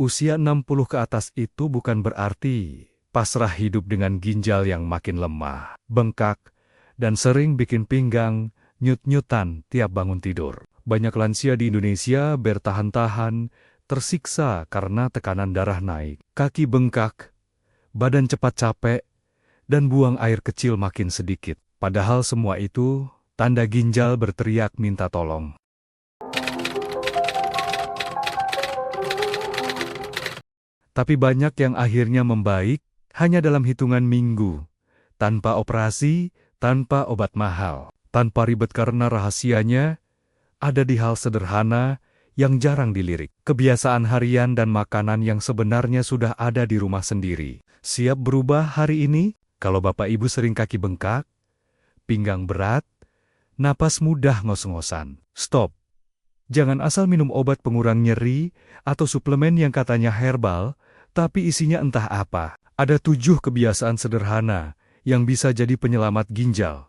Usia 60 ke atas itu bukan berarti pasrah hidup dengan ginjal yang makin lemah, bengkak, dan sering bikin pinggang nyut-nyutan tiap bangun tidur. Banyak lansia di Indonesia bertahan-tahan, tersiksa karena tekanan darah naik, kaki bengkak, badan cepat capek, dan buang air kecil makin sedikit. Padahal semua itu tanda ginjal berteriak minta tolong. Tapi banyak yang akhirnya membaik hanya dalam hitungan minggu, tanpa operasi, tanpa obat mahal, tanpa ribet karena rahasianya ada di hal sederhana yang jarang dilirik. Kebiasaan harian dan makanan yang sebenarnya sudah ada di rumah sendiri. Siap berubah hari ini? Kalau Bapak Ibu sering kaki bengkak, pinggang berat, napas mudah ngos-ngosan. Stop. Jangan asal minum obat pengurang nyeri atau suplemen yang katanya herbal, tapi isinya entah apa. Ada 7 kebiasaan sederhana yang bisa jadi penyelamat ginjal.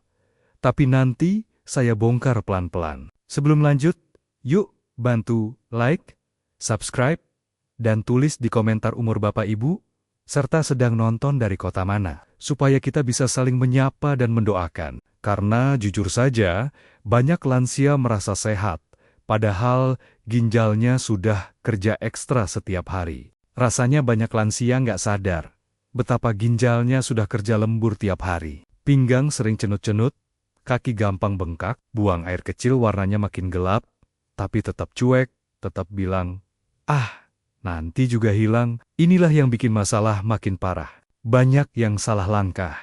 Tapi nanti saya bongkar pelan-pelan. Sebelum lanjut, yuk bantu like, subscribe, dan tulis di komentar umur Bapak Ibu, serta sedang nonton dari kota mana, supaya kita bisa saling menyapa dan mendoakan. Karena jujur saja, banyak lansia merasa sehat, padahal ginjalnya sudah kerja ekstra setiap hari. Rasanya banyak lansia nggak sadar betapa ginjalnya sudah kerja lembur tiap hari. Pinggang sering cenut-cenut, kaki gampang bengkak, buang air kecil warnanya makin gelap, tapi tetap cuek, tetap bilang, nanti juga hilang. Inilah yang bikin masalah makin parah. Banyak yang salah langkah.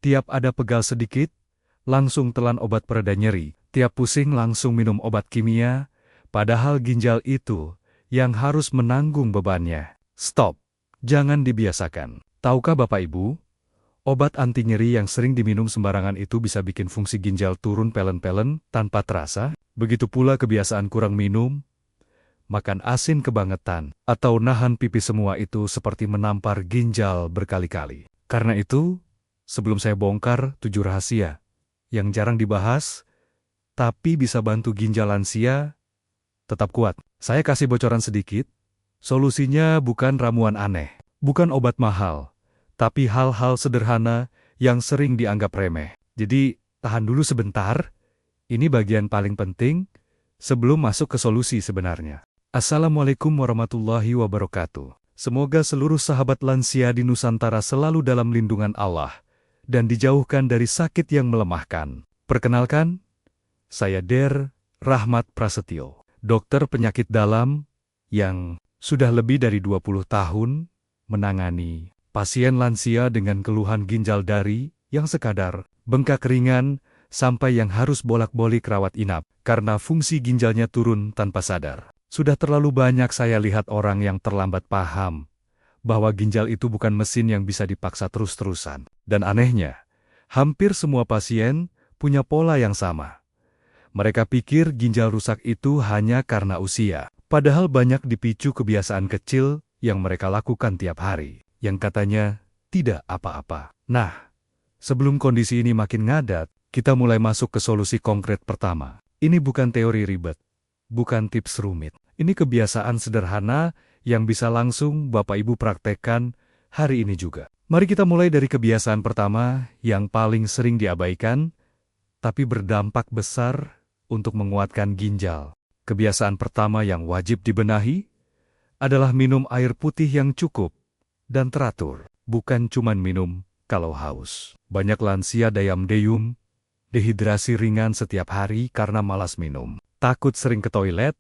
Tiap ada pegal sedikit, langsung telan obat pereda nyeri. Tiap pusing langsung minum obat kimia, padahal ginjal itu yang harus menanggung bebannya. Stop, jangan dibiasakan. Tahukah Bapak Ibu, obat anti nyeri yang sering diminum sembarangan itu bisa bikin fungsi ginjal turun pelen-pelen tanpa terasa? Begitu pula kebiasaan kurang minum, makan asin kebangetan, atau nahan pipi, semua itu seperti menampar ginjal berkali-kali. Karena itu, sebelum saya bongkar 7 rahasia yang jarang dibahas, tapi bisa bantu ginjal lansia tetap kuat, saya kasih bocoran sedikit. Solusinya bukan ramuan aneh, bukan obat mahal, tapi hal-hal sederhana yang sering dianggap remeh. Jadi, tahan dulu sebentar. Ini bagian paling penting sebelum masuk ke solusi sebenarnya. Assalamualaikum warahmatullahi wabarakatuh. Semoga seluruh sahabat lansia di Nusantara selalu dalam lindungan Allah dan dijauhkan dari sakit yang melemahkan. Perkenalkan, saya Der Rahmat Prasetyo, dokter penyakit dalam yang sudah lebih dari 20 tahun menangani pasien lansia dengan keluhan ginjal dari yang sekadar bengkak ringan sampai yang harus bolak-balik rawat inap karena fungsi ginjalnya turun tanpa sadar. Sudah terlalu banyak saya lihat orang yang terlambat paham bahwa ginjal itu bukan mesin yang bisa dipaksa terus-terusan. Dan anehnya, hampir semua pasien punya pola yang sama. Mereka pikir ginjal rusak itu hanya karena usia, padahal banyak dipicu kebiasaan kecil yang mereka lakukan tiap hari, yang katanya tidak apa-apa. Nah, sebelum kondisi ini makin ngadat, kita mulai masuk ke solusi konkret pertama. Ini bukan teori ribet, bukan tips rumit. Ini kebiasaan sederhana yang bisa langsung Bapak Ibu praktekkan hari ini juga. Mari kita mulai dari kebiasaan pertama yang paling sering diabaikan, tapi berdampak besar untuk menguatkan ginjal. Kebiasaan pertama yang wajib dibenahi adalah minum air putih yang cukup dan teratur. Bukan cuma minum kalau haus. Banyak lansia dayam-deyum, dehidrasi ringan setiap hari karena malas minum, takut sering ke toilet,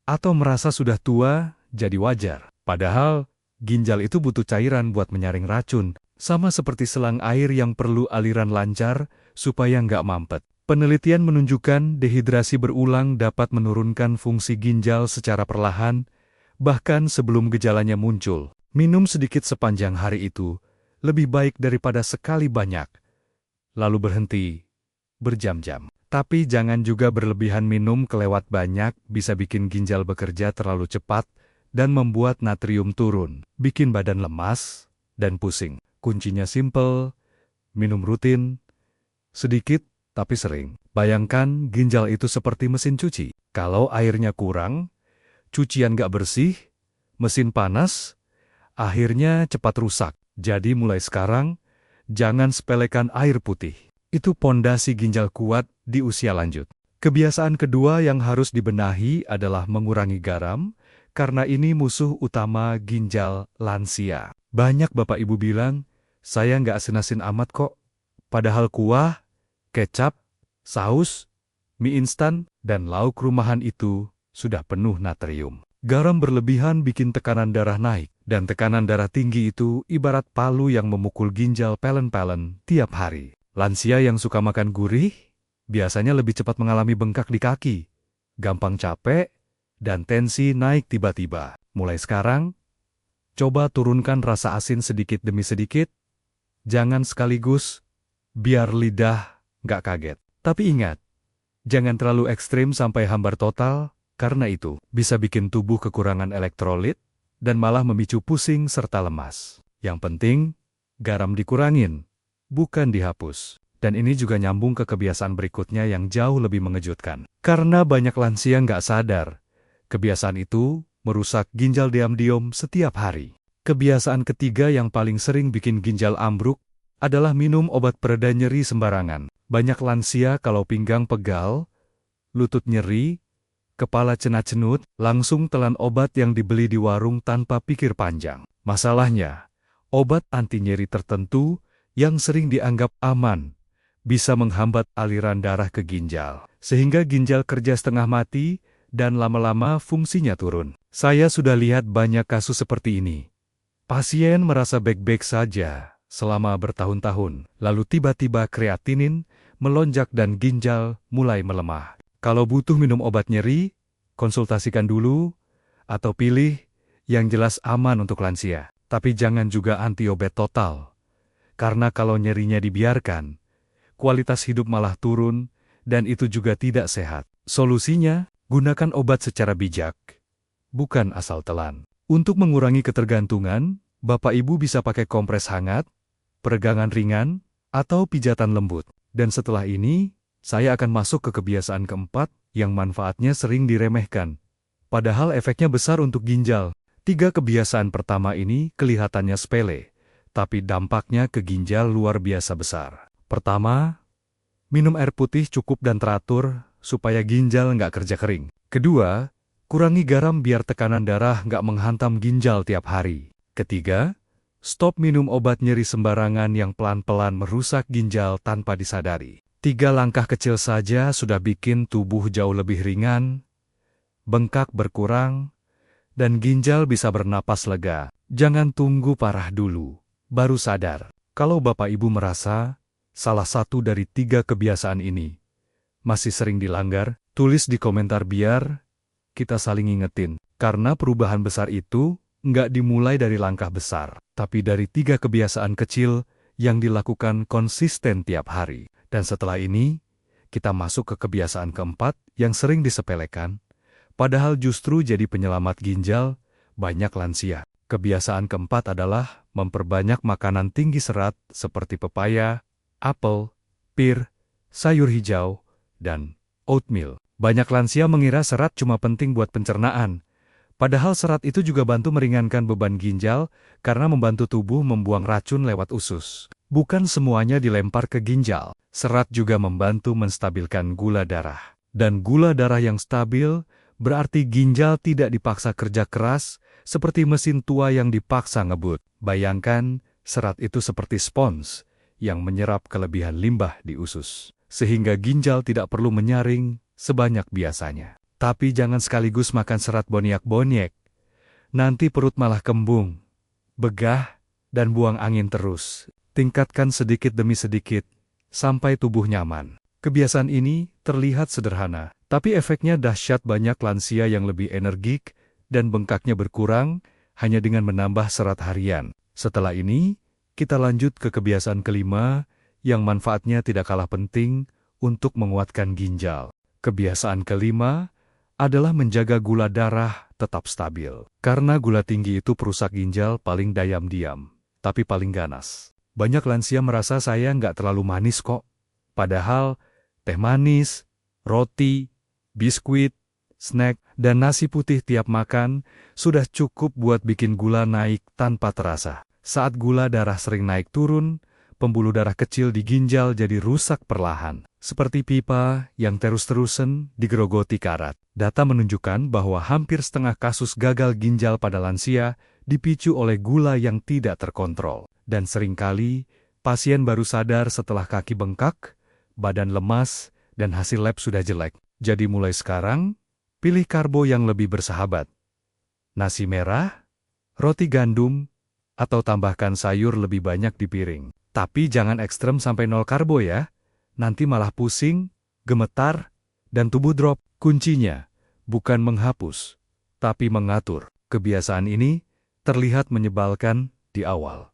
atau merasa sudah tua jadi wajar. Padahal ginjal itu butuh cairan buat menyaring racun, sama seperti selang air yang perlu aliran lancar supaya nggak mampet. Penelitian menunjukkan dehidrasi berulang dapat menurunkan fungsi ginjal secara perlahan, bahkan sebelum gejalanya muncul. Minum sedikit sepanjang hari itu lebih baik daripada sekali banyak, lalu berhenti berjam-jam. Tapi jangan juga berlebihan. Minum kelewat banyak bisa bikin ginjal bekerja terlalu cepat dan membuat natrium turun, bikin badan lemas dan pusing. Kuncinya simple, minum rutin, sedikit tapi sering. Bayangkan ginjal itu seperti mesin cuci. Kalau airnya kurang, cucian nggak bersih, mesin panas, akhirnya cepat rusak. Jadi mulai sekarang, jangan sepelekan air putih. Itu pondasi ginjal kuat di usia lanjut. Kebiasaan kedua yang harus dibenahi adalah mengurangi garam, karena ini musuh utama ginjal lansia. Banyak bapak ibu bilang, saya nggak asin-asin amat kok. Padahal kuah, kecap, saus, mie instan, dan lauk rumahan itu sudah penuh natrium. Garam berlebihan bikin tekanan darah naik, dan tekanan darah tinggi itu ibarat palu yang memukul ginjal pelen-pelen tiap hari. Lansia yang suka makan gurih, biasanya lebih cepat mengalami bengkak di kaki, gampang capek, dan tensi naik tiba-tiba. Mulai sekarang, coba turunkan rasa asin sedikit demi sedikit, jangan sekaligus, biar lidah nggak kaget. Tapi ingat, jangan terlalu ekstrim sampai hambar total, karena itu bisa bikin tubuh kekurangan elektrolit dan malah memicu pusing serta lemas. Yang penting, garam dikurangin, bukan dihapus. Dan ini juga nyambung ke kebiasaan berikutnya yang jauh lebih mengejutkan. Karena banyak lansia nggak sadar, kebiasaan itu merusak ginjal diam-diam setiap hari. Kebiasaan ketiga yang paling sering bikin ginjal ambruk adalah minum obat pereda nyeri sembarangan. Banyak lansia kalau pinggang pegal, lutut nyeri, kepala cenut-cenut, langsung telan obat yang dibeli di warung tanpa pikir panjang. Masalahnya, obat anti nyeri tertentu yang sering dianggap aman bisa menghambat aliran darah ke ginjal, sehingga ginjal kerja setengah mati dan lama-lama fungsinya turun. Saya sudah lihat banyak kasus seperti ini. Pasien merasa baik-baik saja selama bertahun-tahun, lalu tiba-tiba kreatinin melonjak dan ginjal mulai melemah. Kalau butuh minum obat nyeri, konsultasikan dulu, atau pilih yang jelas aman untuk lansia. Tapi jangan juga anti-obat total, karena kalau nyerinya dibiarkan, kualitas hidup malah turun, dan itu juga tidak sehat. Solusinya, gunakan obat secara bijak, bukan asal telan. Untuk mengurangi ketergantungan, Bapak Ibu bisa pakai kompres hangat, peregangan ringan, atau pijatan lembut. Dan setelah ini, saya akan masuk ke kebiasaan keempat yang manfaatnya sering diremehkan. Padahal efeknya besar untuk ginjal. 3 kebiasaan pertama ini kelihatannya sepele, tapi dampaknya ke ginjal luar biasa besar. Pertama, minum air putih cukup dan teratur supaya ginjal nggak kerja kering. Kedua, kurangi garam biar tekanan darah nggak menghantam ginjal tiap hari. Ketiga, stop minum obat nyeri sembarangan yang pelan-pelan merusak ginjal tanpa disadari. 3 langkah kecil saja sudah bikin tubuh jauh lebih ringan, bengkak berkurang, dan ginjal bisa bernapas lega. Jangan tunggu parah dulu, baru sadar. Kalau Bapak Ibu merasa salah satu dari 3 kebiasaan ini masih sering dilanggar, tulis di komentar biar kita saling ingetin. Karena perubahan besar itu nggak dimulai dari langkah besar, tapi dari 3 kebiasaan kecil yang dilakukan konsisten tiap hari. Dan setelah ini, kita masuk ke kebiasaan keempat yang sering disepelekan, padahal justru jadi penyelamat ginjal banyak lansia. Kebiasaan keempat adalah memperbanyak makanan tinggi serat seperti pepaya, apel, pir, sayur hijau, dan oatmeal. Banyak lansia mengira serat cuma penting buat pencernaan, padahal serat itu juga bantu meringankan beban ginjal karena membantu tubuh membuang racun lewat usus. Bukan semuanya dilempar ke ginjal. Serat juga membantu menstabilkan gula darah. Dan gula darah yang stabil berarti ginjal tidak dipaksa kerja keras seperti mesin tua yang dipaksa ngebut. Bayangkan, serat itu seperti spons yang menyerap kelebihan limbah di usus, sehingga ginjal tidak perlu menyaring sebanyak biasanya. Tapi jangan sekaligus makan serat boniak-boniek. Nanti perut malah kembung, begah, dan buang angin terus. Tingkatkan sedikit demi sedikit, sampai tubuh nyaman. Kebiasaan ini terlihat sederhana, tapi efeknya dahsyat. Banyak lansia yang lebih energik dan bengkaknya berkurang hanya dengan menambah serat harian. Setelah ini, kita lanjut ke kebiasaan kelima yang manfaatnya tidak kalah penting untuk menguatkan ginjal. Kebiasaan kelima adalah menjaga gula darah tetap stabil. Karena gula tinggi itu perusak ginjal paling diam-diam, tapi paling ganas. Banyak lansia merasa saya nggak terlalu manis kok. Padahal, teh manis, roti, biskuit, snack, dan nasi putih tiap makan sudah cukup buat bikin gula naik tanpa terasa. Saat gula darah sering naik turun, pembuluh darah kecil di ginjal jadi rusak perlahan, seperti pipa yang terus-terusan digerogoti karat. Data menunjukkan bahwa hampir setengah kasus gagal ginjal pada lansia dipicu oleh gula yang tidak terkontrol. Dan seringkali, pasien baru sadar setelah kaki bengkak, badan lemas, dan hasil lab sudah jelek. Jadi mulai sekarang, pilih karbo yang lebih bersahabat. Nasi merah, roti gandum, atau tambahkan sayur lebih banyak di piring. Tapi jangan ekstrem sampai nol karbo ya. Nanti malah pusing, gemetar, dan tubuh drop. Kuncinya bukan menghapus, tapi mengatur. Kebiasaan ini terlihat menyebalkan di awal,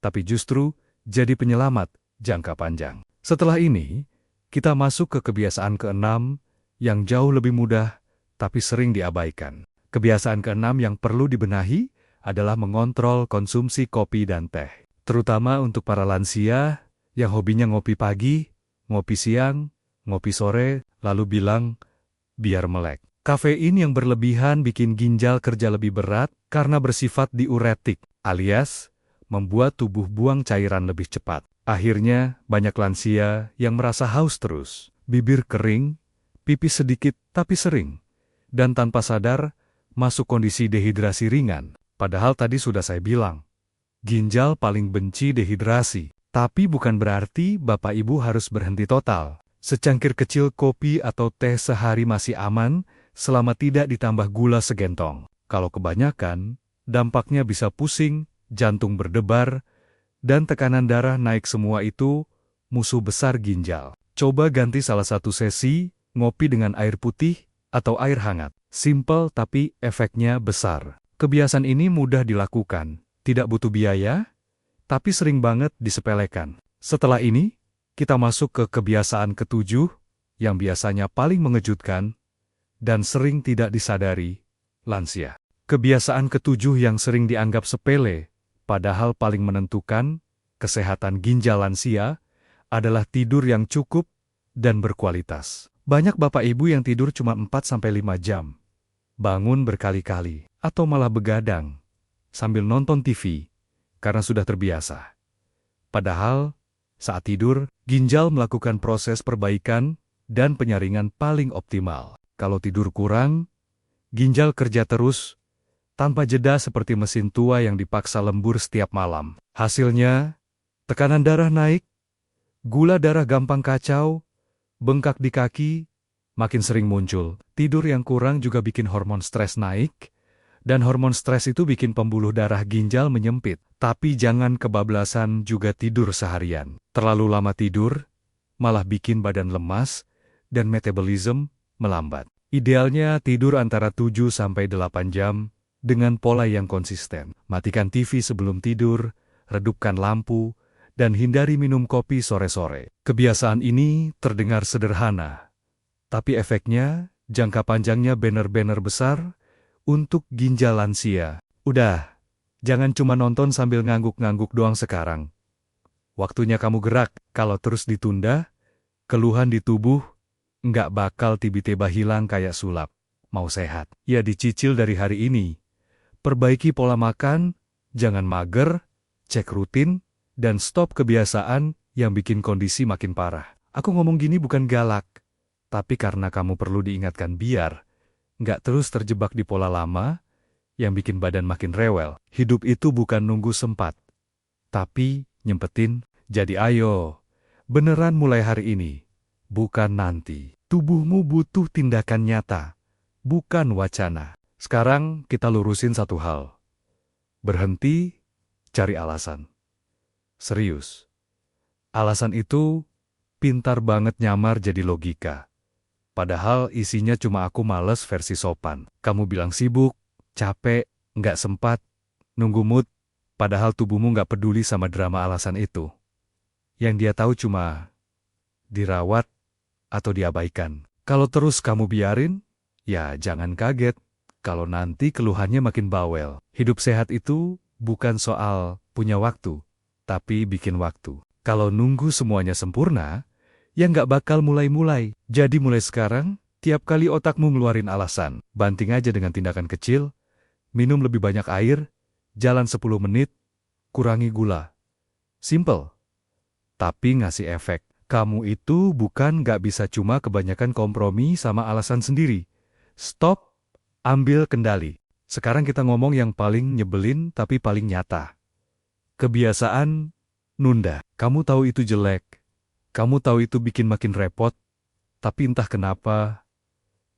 tapi justru jadi penyelamat jangka panjang. Setelah ini, kita masuk ke kebiasaan keenam yang jauh lebih mudah, tapi sering diabaikan. Kebiasaan keenam yang perlu dibenahi adalah mengontrol konsumsi kopi dan teh. Terutama untuk para lansia yang hobinya ngopi pagi, ngopi siang, ngopi sore, lalu bilang, biar melek. Kafein yang berlebihan bikin ginjal kerja lebih berat karena bersifat diuretik, alias membuat tubuh buang cairan lebih cepat. Akhirnya, banyak lansia yang merasa haus terus, bibir kering, pipis sedikit tapi sering, dan tanpa sadar masuk kondisi dehidrasi ringan. Padahal tadi sudah saya bilang, ginjal paling benci dehidrasi. Tapi bukan berarti Bapak Ibu harus berhenti total. Secangkir kecil kopi atau teh sehari masih aman selama tidak ditambah gula segentong. Kalau kebanyakan, dampaknya bisa pusing, jantung berdebar, dan tekanan darah naik. Semua itu musuh besar ginjal. Coba ganti salah satu sesi, ngopi dengan air putih atau air hangat. Simpel tapi efeknya besar. Kebiasaan ini mudah dilakukan, tidak butuh biaya, tapi sering banget disepelekan. Setelah ini, kita masuk ke kebiasaan ketujuh, yang biasanya paling mengejutkan, dan sering tidak disadari, lansia. Kebiasaan ketujuh yang sering dianggap sepele, padahal paling menentukan kesehatan ginjal lansia, adalah tidur yang cukup dan berkualitas. Banyak bapak ibu yang tidur cuma 4-5 jam, bangun berkali-kali, atau malah begadang, sambil nonton TV, karena sudah terbiasa. Padahal, saat tidur, ginjal melakukan proses perbaikan dan penyaringan paling optimal. Kalau tidur kurang, ginjal kerja terus, tanpa jeda seperti mesin tua yang dipaksa lembur setiap malam. Hasilnya, tekanan darah naik, gula darah gampang kacau, bengkak di kaki, makin sering muncul. Tidur yang kurang juga bikin hormon stres naik, dan hormon stres itu bikin pembuluh darah ginjal menyempit. Tapi jangan kebablasan juga tidur seharian. Terlalu lama tidur, malah bikin badan lemas, dan metabolisme melambat. Idealnya tidur antara 7-8 jam, dengan pola yang konsisten. Matikan TV sebelum tidur, redupkan lampu, dan hindari minum kopi sore-sore. Kebiasaan ini terdengar sederhana, tapi efeknya, jangka panjangnya benar-benar besar untuk ginjal lansia. Udah, jangan cuma nonton sambil ngangguk-ngangguk doang sekarang. Waktunya kamu gerak. Kalau terus ditunda, keluhan di tubuh nggak bakal tiba-tiba hilang kayak sulap. Mau sehat, ya dicicil dari hari ini. Perbaiki pola makan, jangan mager, cek rutin, dan stop kebiasaan yang bikin kondisi makin parah. Aku ngomong gini bukan galak, tapi karena kamu perlu diingatkan biar nggak terus terjebak di pola lama yang bikin badan makin rewel. Hidup itu bukan nunggu sempat, tapi nyempetin. Jadi ayo, beneran mulai hari ini, bukan nanti. Tubuhmu butuh tindakan nyata, bukan wacana. Sekarang kita lurusin satu hal. Berhenti cari alasan. Serius. Alasan itu pintar banget nyamar jadi logika. Padahal isinya cuma aku males versi sopan. Kamu bilang sibuk, capek, nggak sempat, nunggu mood, padahal tubuhmu nggak peduli sama drama alasan itu. Yang dia tahu cuma dirawat atau diabaikan. Kalau terus kamu biarin, ya jangan kaget kalau nanti keluhannya makin bawel. Hidup sehat itu bukan soal punya waktu, tapi bikin waktu. Kalau nunggu semuanya sempurna, ya nggak bakal mulai-mulai. Jadi mulai sekarang, Tiap kali otakmu ngeluarin alasan, banting aja dengan tindakan kecil, minum lebih banyak air, jalan 10 menit, kurangi gula. Simple, tapi ngasih efek. Kamu itu bukan nggak bisa cuma kebanyakan kompromi sama alasan sendiri. Stop, ambil kendali. Sekarang kita ngomong yang paling nyebelin tapi paling nyata. Kebiasaan nunda. Kamu tahu itu jelek. Kamu tahu itu bikin makin repot. Tapi entah kenapa,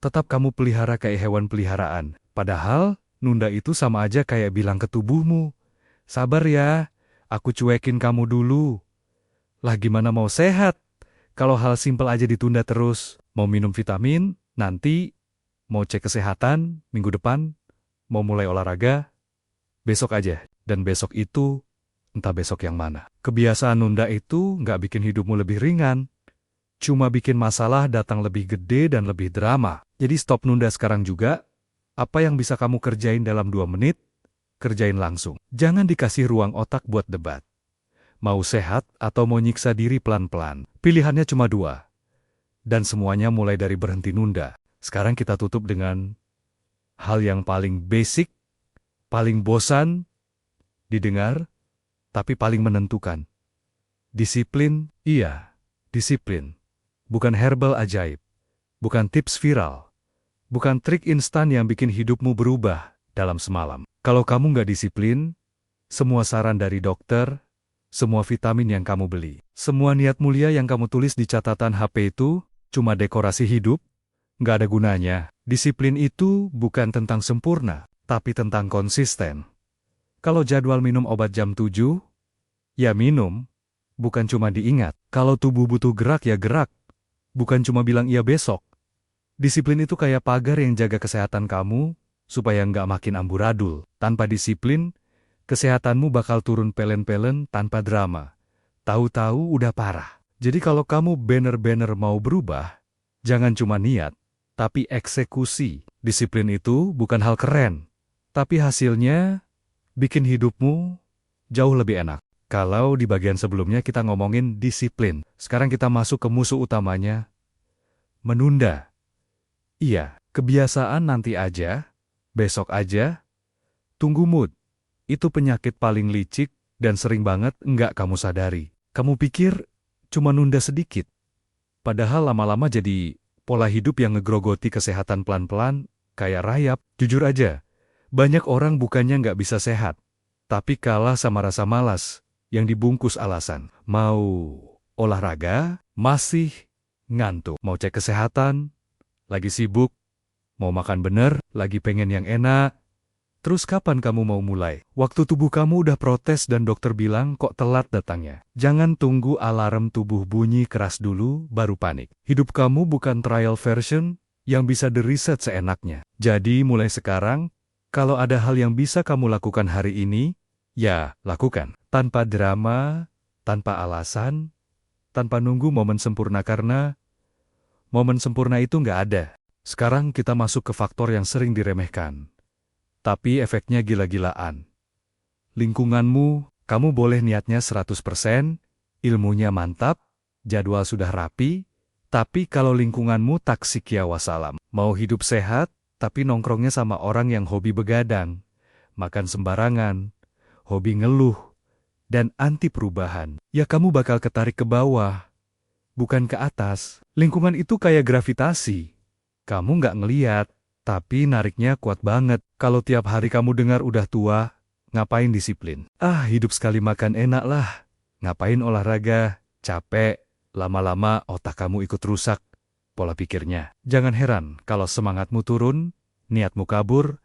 tetap kamu pelihara kayak hewan peliharaan. Padahal, nunda itu sama aja kayak bilang ke tubuhmu, sabar ya, aku cuekin kamu dulu. Lah gimana mau sehat? Kalau hal simpel aja ditunda terus. Mau minum vitamin, nanti. Mau cek kesehatan, minggu depan. Mau mulai olahraga, besok aja. Dan besok itu, entah besok yang mana. Kebiasaan nunda itu nggak bikin hidupmu lebih ringan. Cuma bikin masalah datang lebih gede dan lebih drama. Jadi stop nunda sekarang juga. Apa yang bisa kamu kerjain dalam 2 menit, kerjain langsung. Jangan dikasih ruang otak buat debat. Mau sehat atau mau nyiksa diri pelan-pelan. Pilihannya cuma 2. Dan semuanya mulai dari berhenti nunda. Sekarang kita tutup dengan hal yang paling basic, paling bosan didengar, tapi paling menentukan. Disiplin, iya, disiplin. Bukan herbal ajaib, bukan tips viral, bukan trik instan yang bikin hidupmu berubah dalam semalam. Kalau kamu nggak disiplin, semua saran dari dokter, semua vitamin yang kamu beli, semua niat mulia yang kamu tulis di catatan HP itu cuma dekorasi hidup, nggak ada gunanya. Disiplin itu bukan tentang sempurna, tapi tentang konsisten. Kalau jadwal minum obat jam 7, ya minum, bukan cuma diingat. Kalau tubuh butuh gerak ya gerak. Bukan cuma bilang iya besok. Disiplin itu kayak pagar yang jaga kesehatan kamu, supaya nggak makin amburadul. Tanpa disiplin, kesehatanmu bakal turun pelen-pelen tanpa drama. Tahu-tahu udah parah. Jadi kalau kamu bener-bener mau berubah, jangan cuma niat, tapi eksekusi. Disiplin itu bukan hal keren, tapi hasilnya bikin hidupmu jauh lebih enak. Kalau di bagian sebelumnya kita ngomongin disiplin, sekarang kita masuk ke musuh utamanya, menunda. Iya, kebiasaan nanti aja, besok aja, tunggu mood. Itu penyakit paling licik dan sering banget nggak kamu sadari. Kamu pikir cuma nunda sedikit, padahal lama-lama jadi pola hidup yang ngegrogoti kesehatan pelan-pelan, kayak rayap. Jujur aja, banyak orang bukannya nggak bisa sehat, tapi kalah sama rasa malas yang dibungkus alasan. Mau olahraga, masih ngantuk. Mau cek kesehatan, lagi sibuk. Mau makan bener, lagi pengen yang enak. Terus kapan kamu mau mulai? Waktu tubuh kamu udah protes dan dokter bilang kok telat datangnya. Jangan tunggu alarm tubuh bunyi keras dulu, baru panik. Hidup kamu bukan trial version yang bisa di-reset seenaknya. Jadi mulai sekarang, kalau ada hal yang bisa kamu lakukan hari ini, ya lakukan. Tanpa drama, tanpa alasan, tanpa nunggu momen sempurna karena momen sempurna itu nggak ada. Sekarang kita masuk ke faktor yang sering diremehkan. Tapi efeknya gila-gilaan. Lingkunganmu, kamu boleh niatnya 100%, ilmunya mantap, jadwal sudah rapi, tapi kalau lingkunganmu taksik ya wassalam. Mau hidup sehat, tapi nongkrongnya sama orang yang hobi begadang, makan sembarangan, hobi ngeluh, dan anti perubahan, ya kamu bakal ketarik ke bawah, bukan ke atas. Lingkungan itu kayak gravitasi. Kamu nggak ngeliat, tapi nariknya kuat banget. Kalau tiap hari kamu dengar udah tua, ngapain disiplin? Ah, hidup sekali makan enak lah. Ngapain olahraga? Capek. Lama-lama otak kamu ikut rusak pola pikirnya. Jangan heran kalau semangatmu turun, niatmu kabur,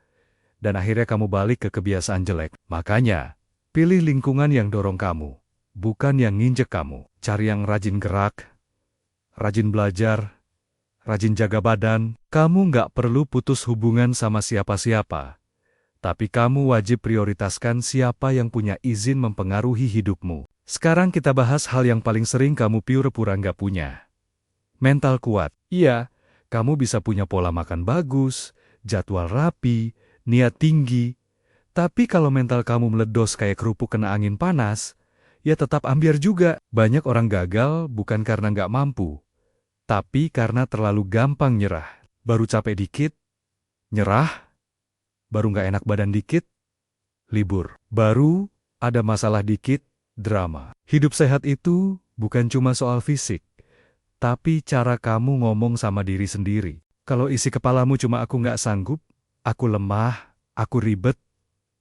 dan akhirnya kamu balik ke kebiasaan jelek. Makanya, pilih lingkungan yang dorong kamu, bukan yang nginjek kamu. Cari yang rajin gerak, rajin belajar, rajin jaga badan. Kamu nggak perlu putus hubungan sama siapa-siapa. Tapi kamu wajib prioritaskan siapa yang punya izin mempengaruhi hidupmu. Sekarang kita bahas hal yang paling sering kamu pura-pura nggak punya. Mental kuat. Iya, kamu bisa punya pola makan bagus, jadwal rapi, niat tinggi. Tapi kalau mental kamu meledos kayak kerupuk kena angin panas, ya tetap ambyar juga. Banyak orang gagal bukan karena nggak mampu, tapi karena terlalu gampang nyerah. Baru capek dikit, nyerah. Baru nggak enak badan dikit, libur. Baru ada masalah dikit, drama. Hidup sehat itu bukan cuma soal fisik, tapi cara kamu ngomong sama diri sendiri. Kalau isi kepalamu cuma aku nggak sanggup, aku lemah, aku ribet,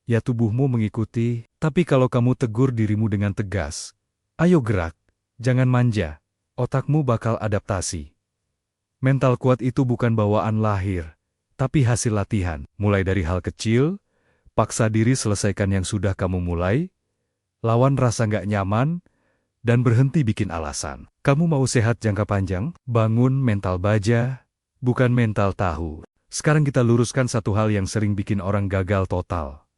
ya tubuhmu mengikuti. Tapi kalau kamu tegur dirimu dengan tegas, ayo gerak, jangan manja, otakmu bakal adaptasi. Mental kuat itu bukan bawaan lahir, tapi hasil latihan. Mulai dari hal kecil, paksa diri selesaikan yang sudah kamu mulai, lawan rasa nggak nyaman, dan berhenti bikin alasan. Kamu mau sehat jangka panjang? Bangun mental baja, bukan mental tahu. Sekarang kita luruskan satu hal yang sering bikin orang gagal total.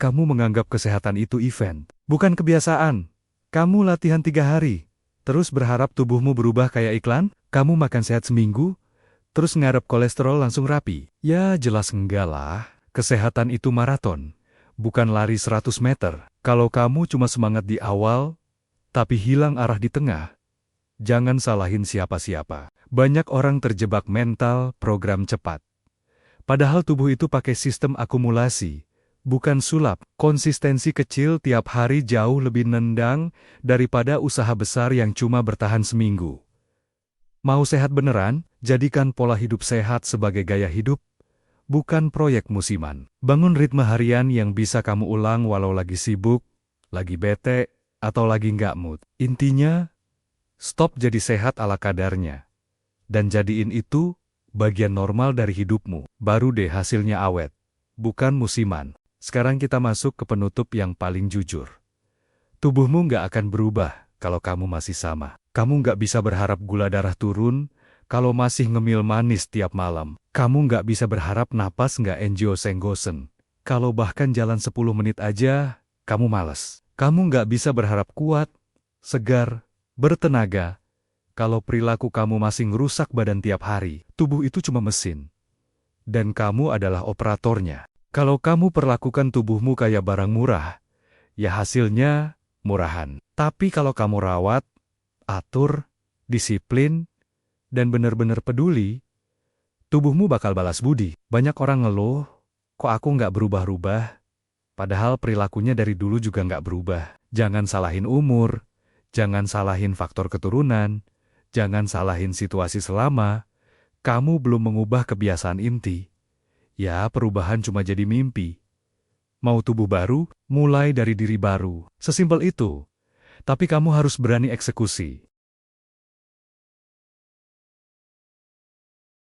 Kamu menganggap kesehatan itu event, bukan kebiasaan. Kamu latihan 3 hari, terus berharap tubuhmu berubah kayak iklan? Kamu makan sehat seminggu, terus ngarep kolesterol langsung rapi? Ya jelas enggak lah. Kesehatan itu maraton, bukan lari 100 meter. Kalau kamu cuma semangat di awal, tapi hilang arah di tengah, jangan salahin siapa-siapa. Banyak orang terjebak mental program cepat. Padahal tubuh itu pakai sistem akumulasi, bukan sulap. Konsistensi kecil tiap hari jauh lebih nendang daripada usaha besar yang cuma bertahan seminggu. Mau sehat beneran? Jadikan pola hidup sehat sebagai gaya hidup, bukan proyek musiman. Bangun ritme harian yang bisa kamu ulang walau lagi sibuk, lagi bete, atau lagi nggak mood. Intinya, stop jadi sehat ala kadarnya. Dan jadiin itu bagian normal dari hidupmu. Baru deh hasilnya awet, bukan musiman. Sekarang kita masuk ke penutup yang paling jujur. Tubuhmu nggak akan berubah kalau kamu masih sama. Kamu nggak bisa berharap gula darah turun kalau masih ngemil manis tiap malam. Kamu nggak bisa berharap napas nggak enjosenggosen kalau bahkan jalan 10 menit aja kamu malas. Kamu nggak bisa berharap kuat, segar, bertenaga kalau perilaku kamu masih ngerusak badan tiap hari. Tubuh itu cuma mesin, dan kamu adalah operatornya. Kalau kamu perlakukan tubuhmu kayak barang murah, ya hasilnya murahan. Tapi kalau kamu rawat, atur, disiplin, dan benar-benar peduli, tubuhmu bakal balas budi. Banyak orang ngeluh, kok aku nggak berubah-ubah? Padahal perilakunya dari dulu juga nggak berubah. Jangan salahin umur, jangan salahin faktor keturunan, jangan salahin situasi selama kamu belum mengubah kebiasaan inti. Ya, perubahan cuma jadi mimpi. Mau tubuh baru, mulai dari diri baru. Sesimpel itu. Tapi kamu harus berani eksekusi.